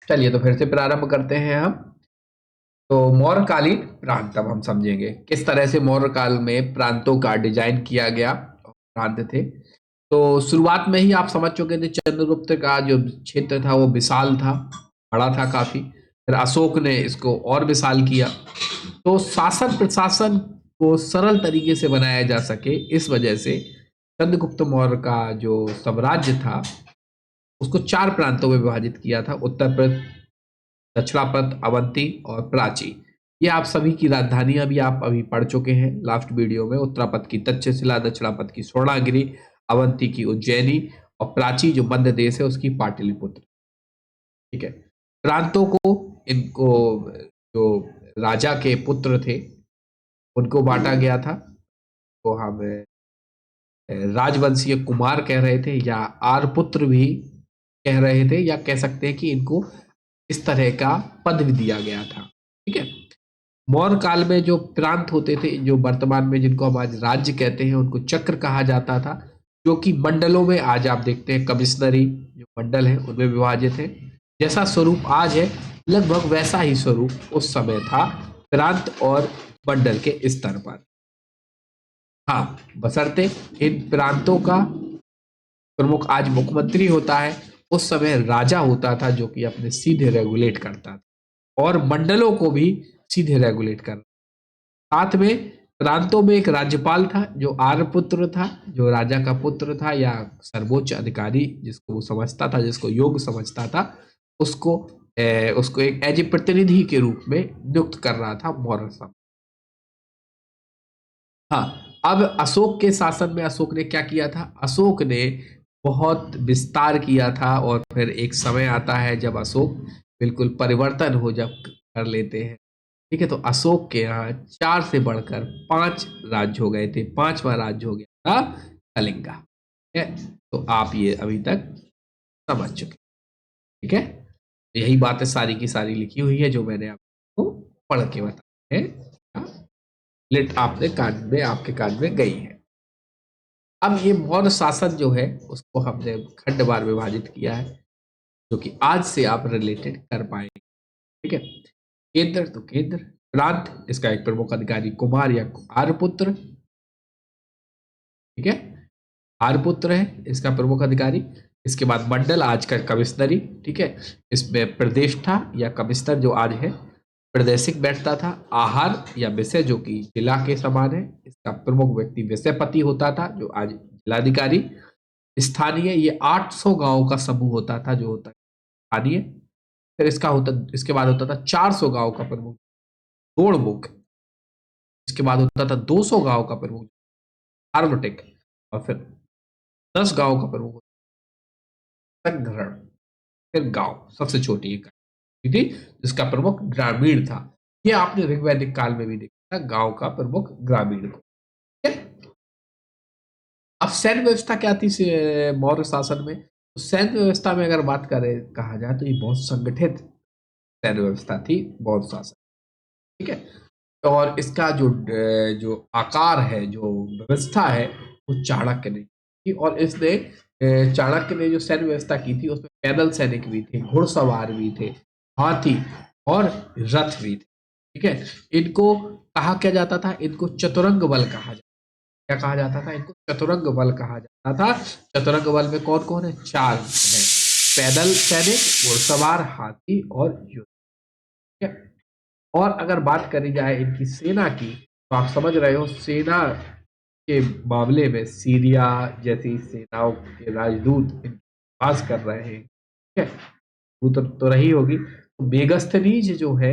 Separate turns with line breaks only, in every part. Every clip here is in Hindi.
चलिए तो फिर से प्रारंभ करते हैं हम। तो मौर्यकालीन प्रांत अब हम समझेंगे किस तरह से मौर्य काल में प्रांतों का डिजाइन किया गया और प्रांत थे। तो शुरुआत में ही आप समझ चुके थे चंद्रगुप्त का जो क्षेत्र था वो विशाल था, बड़ा था काफी। फिर अशोक ने इसको और विशाल किया। तो शासन प्रशासन को सरल तरीके से बनाया जा सके इस वजह से चंद्रगुप्त मौर्य का जो साम्राज्य था उसको चार प्रांतों में विभाजित किया था: उत्तर प्रदेश, दक्षिणापथ, अवंती और प्राची। ये आप सभी की राजधानियां भी आप अभी पढ़ चुके हैं लास्ट वीडियो में। उत्तरापथ की तक्षशिला, दक्षिणापथ की स्वर्णागिरी, अवंती की उज्जैनी और प्राची जो मध्य देश है उसकी पाटलिपुत्र। ठीक है। प्रांतों को इनको जो राजा के पुत्र थे उनको बांटा गया था। तो हम राजवंशीय कुमार कह रहे थे या आर्यपुत्र भी कह रहे थे, या कह सकते हैं कि इनको इस तरह का पद भी दिया गया था। ठीक है। मौर्य काल में जो प्रांत होते थे, जो वर्तमान में जिनको हम आज राज्य कहते हैं, उनको चक्र कहा जाता था, जो कि मंडलों में आज आप देखते हैं कमिश्नरी जो मंडल है उनमें विभाजित है। जैसा स्वरूप आज है लगभग वैसा ही स्वरूप उस समय था, प्रांत और मंडल के स्तर पर। हाँ, बशर्ते इन प्रांतों का प्रमुख आज मुख्यमंत्री होता है, उस समय राजा होता था जो कि अपने सीधे रेगुलेट करता था और मंडलों को भी सीधे रेगुलेट कर। साथ में प्रांतों में एक राज्यपाल था जो आर्यपुत्र था, जो राजा का पुत्र था या सर्वोच्च अधिकारी जिसको वो समझता था, जिसको योग्य समझता था, उसको उसको एक एज ए प्रतिनिधि के रूप में नियुक्त कर रहा था मौर्य साम्राज्य। हाँ, अब अशोक के शासन में अशोक ने क्या किया था? अशोक ने बहुत विस्तार किया था और फिर एक समय आता है जब अशोक बिल्कुल परिवर्तन हो जब कर लेते हैं। ठीक है। तो अशोक के यहाँ चार से बढ़कर पांच राज्य हो गए थे। पांचवा राज्य हो गया था कलिंगा। ठीक है। तो आप ये अभी तक समझ चुके। ठीक है। यही बातें सारी की सारी लिखी हुई है जो मैंने आपको पढ़ के बताया है। लिट आपने कान में आपके कान में गई है। अब ये मौर्य शासन जो है उसको हमने खंडवार विभाजित किया है, जो कि आज से आप रिलेटेड कर पाएंगे। ठीक है। केंद्र तो केंद्र, प्रांत इसका एक प्रमुख अधिकारी कुमार या आर्यपुत्र। ठीक है। आर्यपुत्र है इसका प्रमुख अधिकारी। इसके बाद मंडल आज का कमिश्नरी। ठीक है। इसमें प्रदेश था या कमिश्नर जो आज है, प्रादेशिक बैठता था। आहार या विषय जो कि जिला के समान है, इसका प्रमुख व्यक्ति विषयपति होता था जो आज जिलाधिकारी। स्थानीय ये 800 गांव का समूह होता था जो होता है स्थानीय। फिर इसके बाद होता था 400 गांव का प्रमुख तोड़मुख। इसके बाद होता था 200 गांव का प्रमुख हार्मोटेक। और फिर 10 गांव का प्रमुख संग्रहण। फिर गांव सबसे छोटी इकाई थी जिसका प्रमुख ग्रामीण था। ये आपने ऋग्वैदिक काल में भी देखा था, गांव का प्रमुख ग्रामीण को। ठीक है? अब सैन्य व्यवस्था क्या थी मौर्य शासन में? तो सैन्य व्यवस्था में अगर बात करें कहा जाए तो ये बहुत संगठित सैन्य व्यवस्था थी मौर्य शासन। ठीक है। और इसका जो जो आकार है, जो व्यवस्था है, वो चाणक्य ने की। और इसने चाणक्य ने जो सैन्य व्यवस्था की थी उसमें पैदल सैनिक भी थे, घुड़सवार भी थे, हाथी और रथ भी थे। ठीक है। इनको कहा क्या जाता था? इनको चतुरंग बल कहा जाता। क्या कहा जाता था? इनको चतुरंग बल कहा जाता था। चतुरंग बल में कौन कौन है? चार है: पैदल सैनिक, घुड़सवार, हाथी और युद्ध। ठीक है। और अगर बात करी जाए इनकी सेना की, तो आप समझ रहे हो सेना के मामले में सीरिया जैसी सेनाओं के राजदूत पास कर रहे हैं। ठीक है। वो तो रही होगी। तो मेगस्थनीज जो है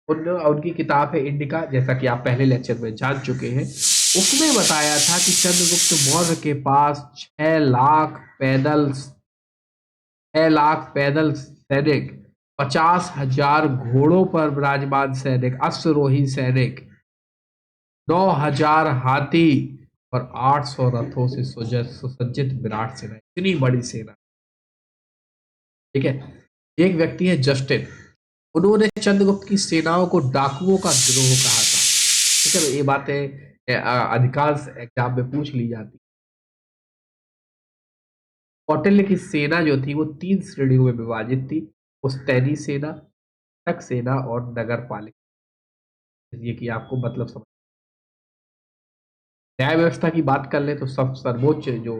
उनकी किताब है इंडिका, जैसा कि आप पहले लेक्चर में जान चुके हैं। उसमें बताया था कि चंद्रगुप्त मौर्य के पास 6 लाख पैदल सैनिक, 50,000 घोड़ों पर विराजमान सैनिक, अश्वरोही सैनिक, 9,000 हाथी और 800 रथों से सुसज्जित विराट सेना। इतनी बड़ी सेना। ठीक है। एक व्यक्ति है जस्टिन, उन्होंने चंद्रगुप्त की सेनाओं को डाकुओं का गिरोह कहा था। ठीक है। तो ये बातें अधिकांश एग्जाम में पूछ ली जाती। कौटिल्य की सेना जो थी वो 3 श्रेणियों में विभाजित थी: पुश्तैनी सेना, तक सेना और नगर पालिका। ये कि आपको मतलब समझ। न्याय व्यवस्था की बात कर ले तो सब सर्वोच्च जो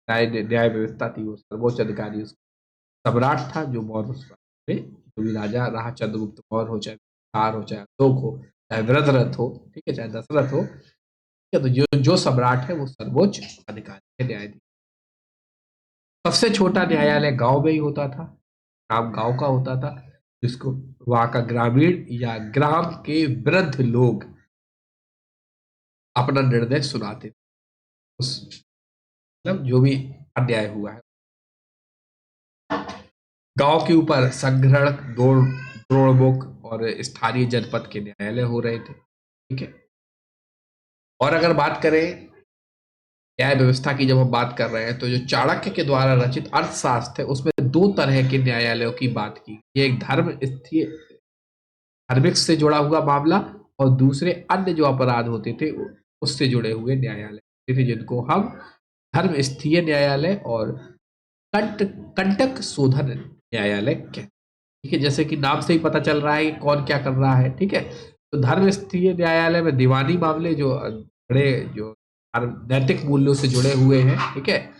न्याय व्यवस्था थी वो सर्वोच्च अधिकारी सम्राट था, जो मौर्य में जो भी राजा रहा, चंद्रगुप्त मौर्य हो, चाहे बिहार हो, चाहे अशोक हो, चाहे वृद्धरथ हो, ठीक है, चाहे दशरथ हो, ठीक है। तो जो सम्राट है वो सर्वोच्च अधिकारी है, न्यायाधीश। सबसे छोटा न्यायालय गांव में ही होता था, काम गांव का होता था, जिसको वहां का ग्रामीण या ग्राम के वृद्ध लोग अपना निर्णय सुनाते थे। उस मतलब जो भी अन्याय हुआ है, गांव के ऊपर संग्रहण, द्रोणमुख और स्थानीय जनपद के न्यायालय हो रहे थे, ठीक है। और अगर बात करें न्याय व्यवस्था की, जब हम बात कर रहे हैं तो जो चाणक्य के द्वारा रचित अर्थशास्त्र है उसमें दो तरह के न्यायालयों की बात की। ये एक धार्मिक से जुड़ा हुआ मामला, और दूसरे अन्य जो अपराध होते थे उससे जुड़े हुए न्यायालय थे, जिनको हम धर्म स्थीय न्यायालय और कंट कंटक शोधन न्यायालय कहते हैं, ठीक है। जैसे कि नाम से ही पता चल रहा है कि कौन क्या कर रहा है, ठीक है। तो धर्म स्थीय न्यायालय में दीवानी मामले जो बड़े जो नैतिक मूल्यों से जुड़े हुए हैं, ठीक है,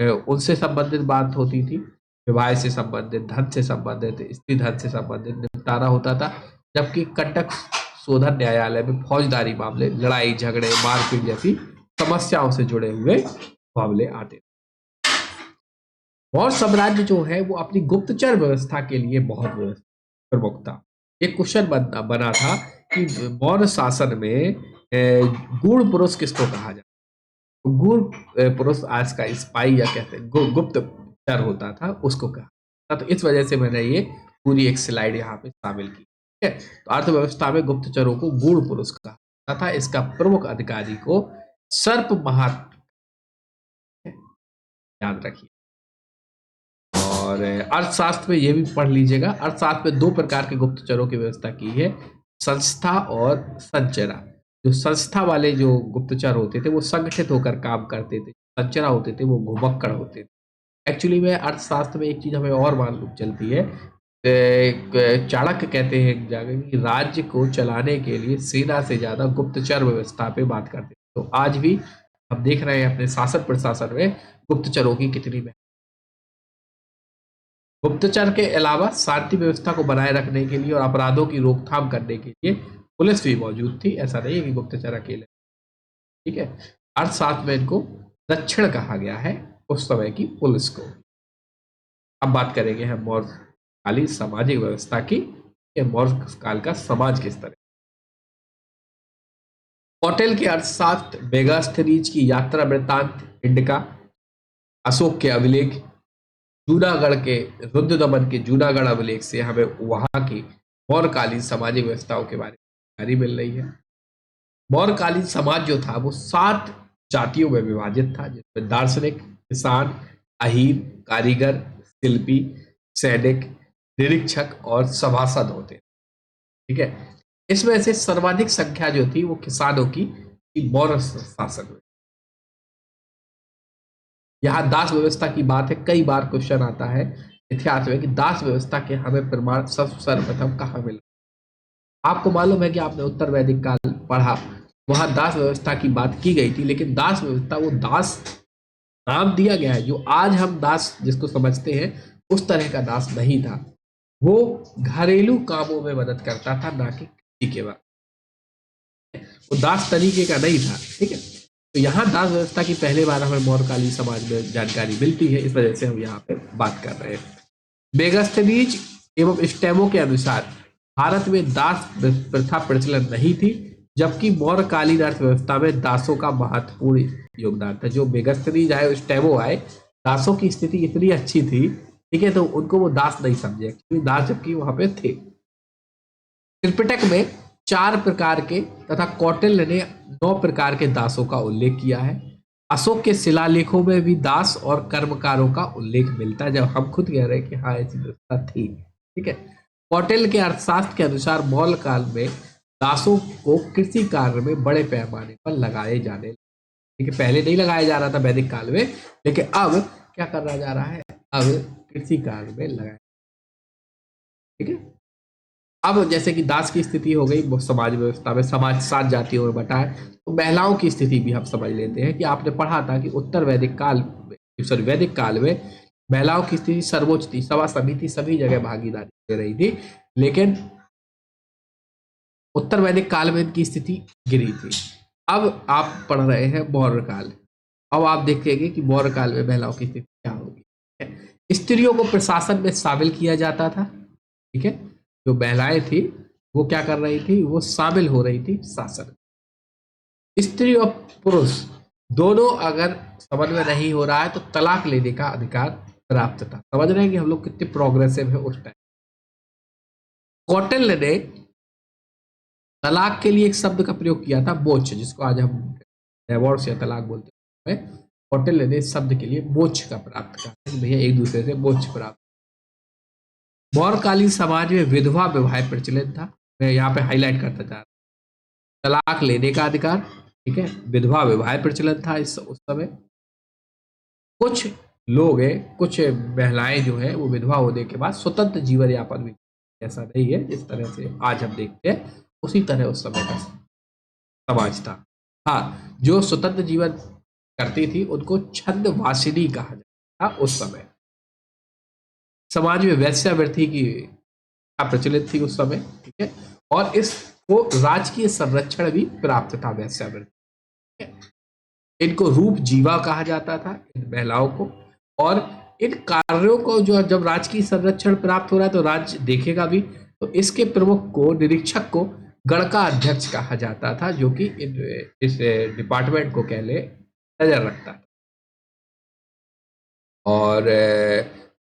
उनसे संबंधित बात होती थी। विवाह से संबंधित, धन से संबंधित, स्त्री धन से संबंधित निपटारा होता था। जबकि कंटक शोधन न्यायालय में फौजदारी मामले, लड़ाई झगड़े, मारपीट जैसी समस्याओं से जुड़े हुए मामले आते। मौर्य साम्राज्य जो है वो अपनी गुप्तचर व्यवस्था के लिए बहुत प्रमुख था। एक क्वेश्चन बना था कि मौर्य शासन में गूढ़ पुरुष किसको कहा जाता है। गूढ़ पुरुष आज का स्पाई या कहते हैं गुप्तचर होता था, उसको कहा था। तो इस वजह से मैंने ये पूरी एक स्लाइड यहाँ पे शामिल की, ठीक है। तो अर्थव्यवस्था में गुप्तचरों को गूढ़ पुरुष कहा जाता था। इसका प्रमुख अधिकारी को सर्प याद रखिए। और अर्थशास्त्र में ये भी पढ़ लीजिएगा, अर्थशास्त्र में दो प्रकार के गुप्तचरों की व्यवस्था की है, संस्था और संचरा। जो संस्था वाले जो गुप्तचर होते थे वो संगठित होकर काम करते थे, संचरा होते थे वो घुमक्कड़ होते थे। एक्चुअली में अर्थशास्त्र में एक चीज हमें और मालूम चलती है, चाणक्य कहते हैं एक जगह कि राज्य को चलाने के लिए सेना से ज्यादा गुप्तचर व्यवस्था पे बात करते हैं। तो आज भी हम देख रहे हैं अपने शासन प्रशासन में गुप्तचरों की कितनी। गुप्तचर के अलावा शांति व्यवस्था को बनाए रखने के लिए और अपराधों की रोकथाम करने के लिए पुलिस भी मौजूद थी। ऐसा नहीं है कि गुप्तचर अकेले, ठीक है। अर्थशास्त्र में इनको दक्षिण कहा गया है, उस समय की पुलिस को। अब बात करेंगे हम मौर्य कालीन सामाजिक व्यवस्था की, मौर्य काल का समाज किस तरह। कौटिल्य के अर्थशास्त्र, मेगास्थनीज की यात्रा वृत्तांत इंडिका, अशोक के अभिलेख, जूनागढ़ के रुद्र दमन के जूनागढ़ अभिलेख से हमें वहां की मौर्यकालीन सामाजिक व्यवस्थाओं के बारे में जानकारी मिल रही है। मौर्यकालीन समाज जो था वो 7 जातियों में विभाजित था, जिसमें दार्शनिक, किसान, अहीर, कारीगर, शिल्पी, सैनिक, निरीक्षक और सभासद होते, ठीक है। इसमें से सर्वाधिक संख्या जो थी वो किसानों की थी मौर्य शासन में। यहाँ दास व्यवस्था की बात है, कई बार क्वेश्चन आता है इतिहास में कि दास व्यवस्था के हमें प्रमाण सर्वप्रथम कहाँ मिला। आपको मालूम है कि आपने उत्तर वैदिक काल पढ़ा, वहां दास व्यवस्था की बात की गई थी, लेकिन दास व्यवस्था वो दास नाम दिया गया है, जो आज हम दास जिसको समझते हैं उस तरह का दास नहीं था। वो घरेलू कामों में मदद करता था, ना कि किसी के बाद। वो दास तरीके का नहीं था, ठीक है। तो यहाँ दास व्यवस्था की पहले बार हमें मौर्यकालीन समाज में जानकारी मिलती है, इस वजह से हम यहाँ पे बात कर रहे हैं। मेगास्थनीज एवं स्टेमो के अनुसार भारत में दास प्रथा प्रचलन नहीं थी, जबकि मौर्यकालीन अर्थव्यवस्था में दासों का महत्वपूर्ण योगदान था। जो मेगास्थनीज आए, स्टेमो आए, दासों की स्थिति इतनी अच्छी थी, ठीक है, तो उनको वो दास नहीं समझे, क्योंकि दास जबकि वहां पे थे। त्रिपिटक में 4 प्रकार के तथा कौटिल्य ने 9 प्रकार के दासों का उल्लेख किया है। अशोक के शिलालेखों में भी दास और कर्मकारों का उल्लेख मिलता है, जब हम खुद कह रहे हैं कि हाँ ऐसी व्यवस्था थी, ठीक है। कौटिल्य के अर्थशास्त्र के अनुसार मौर्य काल में दासों को कृषि कार्य में बड़े पैमाने पर लगाए जाने, ठीक है। पहले नहीं लगाया जा रहा था वैदिक काल में, लेकिन अब क्या करा जा रहा है, अब कृषि कार्य में लगाया। ठीक है। अब जैसे कि दास की स्थिति हो गई वो समाज व्यवस्था में, समाज 7 जातियों में बटा है, तो महिलाओं की स्थिति भी हम समझ लेते हैं कि आपने पढ़ा था कि उत्तर वैदिक काल, सॉरी वैदिक काल में महिलाओं की स्थिति सर्वोच्च थी, सभा समिति सभी जगह भागीदारी दे रही थी, लेकिन उत्तर वैदिक काल में इनकी स्थिति गिरी थी। अब आप पढ़ रहे हैं मौर्य काल, अब आप देखेंगे कि मौर्य काल में महिलाओं की स्थिति क्या होगी। स्त्रियों को प्रशासन में शामिल किया जाता था, ठीक है। जो महिलाएं थी वो क्या कर रही थी, वो शामिल हो रही थी शासन। स्त्री और पुरुष दोनों अगर समझ में नहीं हो रहा है तो तलाक लेने का अधिकार प्राप्त था। समझ रहे हैं कि हम लोग कितने प्रोग्रेसिव है उस टाइम। कौटिल्य ने तलाक के लिए एक शब्द का प्रयोग किया था, मोक्ष, जिसको आज हम डिवोर्स या तलाक बोलते हैं। कौटिल्य ने इस शब्द के लिए मोक्ष का प्राप्त कहा कि भैया एक दूसरे से मोक्ष प्राप्त। मौर्यकालीन समाज में विधवा विवाह प्रचलित था, मैं यहाँ पे हाईलाइट करता जा रहा हूं। तलाक लेने का अधिकार, ठीक है, विधवा विवाह प्रचलित था उस समय। कुछ लोग हैं, कुछ महिलाएं जो है वो विधवा होने के बाद स्वतंत्र जीवन यापन भी, ऐसा नहीं है जिस तरह से आज हम देखते हैं उसी तरह उस समय का समाज था। हाँ, जो स्वतंत्र जीवन करती थी उनको छंदवासिनी कहा जाता था उस समय। समाज में वैश्यावृत्ति की प्रचलित थी उस समय, ठीक है, और इसको राजकीय संरक्षण भी प्राप्त था वैश्यावृत्ति। इनको रूप जीवा कहा जाता था, इन महिलाओं को, और इन कार्यों को जो जब राजकीय संरक्षण प्राप्त हो रहा है तो राज्य देखेगा भी, तो इसके प्रमुख को, निरीक्षक को गण का अध्यक्ष कहा जाता था, जो कि इस डिपार्टमेंट को कह ले नजर रखता था। और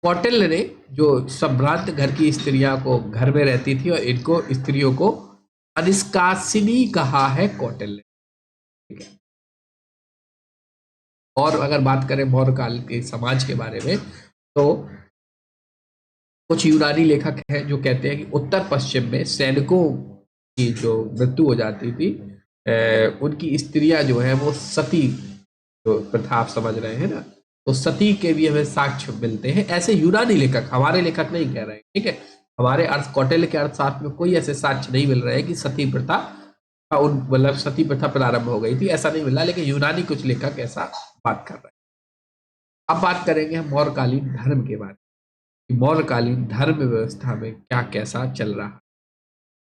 कौटिल्य ने जो संभ्रांत घर की स्त्रियां को घर में रहती थी और इनको स्त्रियों को अनिष्कासिनी कहा है कौटिल्य, ठीक है। और अगर बात करें मौर्य काल के समाज के बारे में तो कुछ यूनानी लेखक हैं जो कहते हैं कि उत्तर पश्चिम में सैनिकों की जो मृत्यु हो जाती थी, उनकी स्त्रियां जो है वो सती, जो प्रथा आप समझ रहे हैं ना, तो सती के भी हमें साक्ष्य मिलते हैं। ऐसे यूनानी लेखक, हमारे लेखक नहीं कह रहे हैं, ठीक है। हमारे अर्थ कौटिल्य के अर्थशास्त्र में कोई ऐसे साक्ष्य नहीं मिल रहे हैं कि सती प्रथा का मतलब सती प्रथा प्रारंभ हो गई थी, ऐसा नहीं मिल रहा, लेकिन यूनानी कुछ लेखक ऐसा बात कर रहे हैं। अब बात करेंगे हम मौर्यकालीन धर्म के बारे में, मौर्यकालीन धर्म व्यवस्था में क्या कैसा चल रहा है।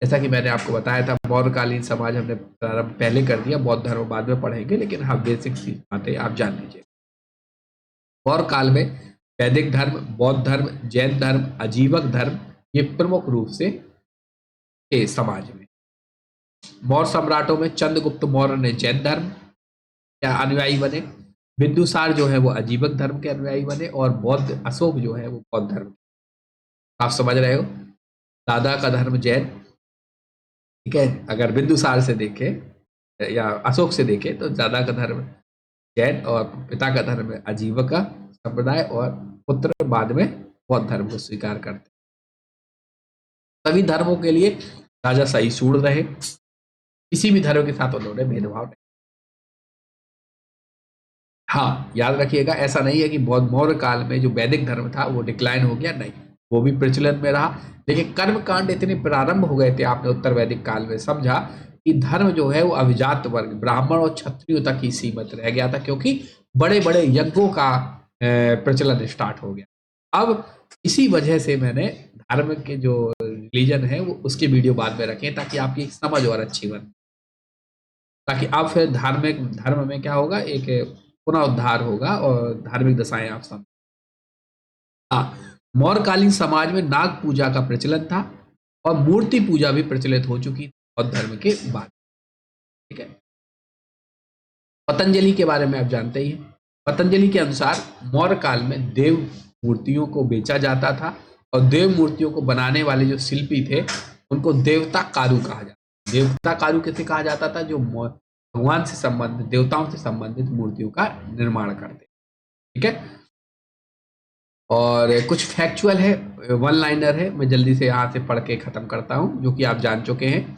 जैसा कि मैंने आपको बताया था, मौर्यकालीन समाज हमने प्रारंभ पहले कर दिया, बौद्ध धर्म बाद में पढ़ेंगे, लेकिन हाँ बेसिक बातें आप जान लीजिए। मौर्य काल में वैदिक धर्म, बौद्ध धर्म, जैन धर्म, अजीवक धर्म, ये प्रमुख रूप से थे समाज में। मौर्य सम्राटों में चंद्रगुप्त मौर्य ने जैन धर्म के अनुयायी बने, बिंदुसार जो है वो अजीवक धर्म के अनुयायी बने, और बौद्ध अशोक जो है वो बौद्ध धर्म। आप समझ रहे हो, दादा का धर्म जैन, ठीक है, अगर बिंदुसार से देखे या अशोक से देखे तो दादा का धर्म जैन और पिता का धर्म अजीवक का संप्रदाय, और पुत्र बाद में बौद्ध धर्म को स्वीकार करते। सभी धर्मों के लिए राजा सहिष्णु रहे, किसी भी धर्म के साथ उन्होंने भेदभाव नहीं। हाँ, याद रखिएगा, ऐसा नहीं है कि मौर्य काल में जो वैदिक धर्म था वो डिक्लाइन हो गया, नहीं, वो भी प्रचलन में रहा, लेकिन कर्म कांड इतने प्रारंभ हो गए थे, आपने उत्तर वैदिक काल में समझा कि धर्म जो है वो अभिजात वर्ग, ब्राह्मण और क्षत्रियों तक ही सीमित रह गया था, क्योंकि बड़े बड़े यज्ञों का प्रचलन स्टार्ट हो गया। अब इसी वजह से मैंने धर्म के जो रिलीजन है वो उसके वीडियो बाद में रखे, ताकि आपकी समझ और अच्छी बने, ताकि अब फिर धार्मिक धर्म में क्या होगा, एक पुनरुद्धार होगा और धार्मिक दशाएं आप समझ। हाँ, मौर्यकालीन समाज में नाग पूजा का प्रचलन था और मूर्ति पूजा भी प्रचलित हो चुकी थी बौद्ध धर्म के बाद, ठीक है। पतंजलि के बारे में आप जानते ही हैं। पतंजलि के अनुसार मौर्य काल में देव मूर्तियों को बेचा जाता था, और देव मूर्तियों को बनाने वाले जो शिल्पी थे उनको देवता कारु कहा जाता। देवता कारु किसे कहा जाता था, जो भगवान से संबंधित, देवताओं से संबंधित मूर्तियों का निर्माण करते, ठीक है। और कुछ फैक्चुअल है, वन लाइनर है, मैं जल्दी से यहाँ से पढ़ के खत्म करता हूँ, जो कि आप जान चुके हैं।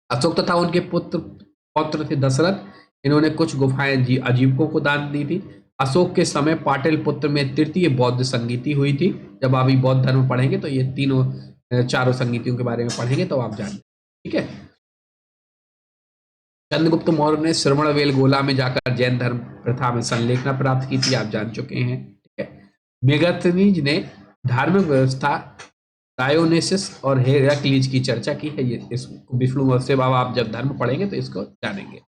अशोक तथा उनके पौत्र थे दशरथ, इन्होंने कुछ गुफाएं अजीवकों को दान दी थी। अशोक के समय पाटलिपुत्र में तृतीय बौद्ध संगीति हुई थी। जब आप बौद्ध धर्म पढ़ेंगे तो ये तीनों चारों संगीतियों के बारे में पढ़ेंगे तो आप जान, ठीक है। चंद्रगुप्त मौर्य ने श्रवणबेल गोला में जाकर जैन धर्म प्रथा में संलेखना प्राप्त की थी, आप जान चुके हैं, ठीक है। मेगास्थनीज ने धार्मिक व्यवस्था डायोनिसिस और हेराक्लीज की चर्चा की है, ये इस विष्णु से अब आप जब धर्म पढ़ेंगे तो इसको जानेंगे।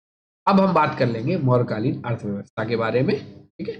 अब हम बात कर लेंगे मौर्यकालीन अर्थव्यवस्था के बारे में, ठीक है।